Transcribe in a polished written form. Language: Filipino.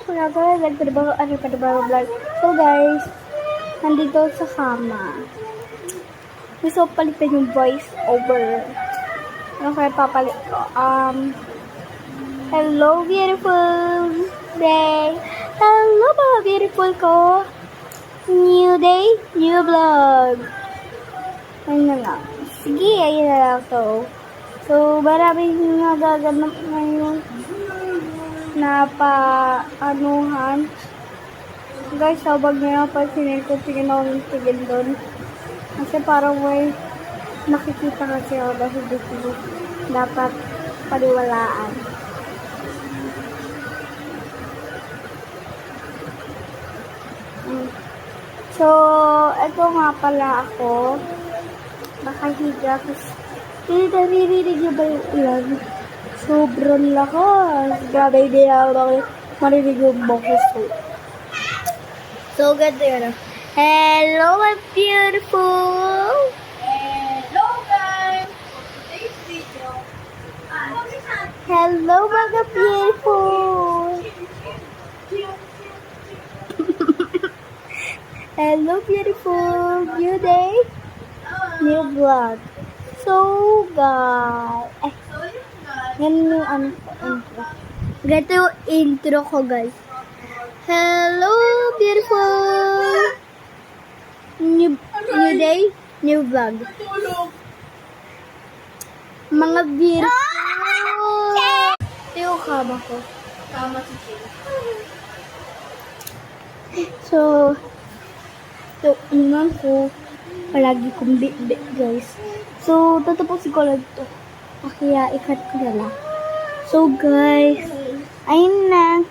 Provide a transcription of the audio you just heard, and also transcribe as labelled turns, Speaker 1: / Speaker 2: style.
Speaker 1: vlog. So guys, nandito sa kama. Gusto ko palitan yung voice over. Ano kaya papalit ko? Hello beautiful day. Hello mga beautiful ko. New day, new vlog. Ayun na lang. Sige, ayun na lang to. So, maraming nagaganap ngayon na pa-anuhan. Guys, habang nga pansinin ko, tingin ako ng tingin doon. Kasi parang may nakikita kasi ako dahil dito dapat paniwalaan. So, ito nga pala ako. Nakahiga kasi hindi naririnig niyo ba yung ulan? Sobrang lakas. Grabe, hindi na ako marinig yung boses ko. So, ganito yun. Hello, my beautiful!
Speaker 2: Hello guys!
Speaker 1: Hello, mga beautiful! Hello, beautiful! New day, new vlog. So, guys, yan yung intro. Ganito yung intro ko, guys. Hello, beautiful! New day, new vlog. Mga beautiful! Ito yung kama ko.
Speaker 2: Tama si Jay.
Speaker 1: So, ito inan ko. Palagi kong bit-bit, guys. So, tatapusin ko lang ito. Kaya, ikat ko na lang. So, guys, ayun na.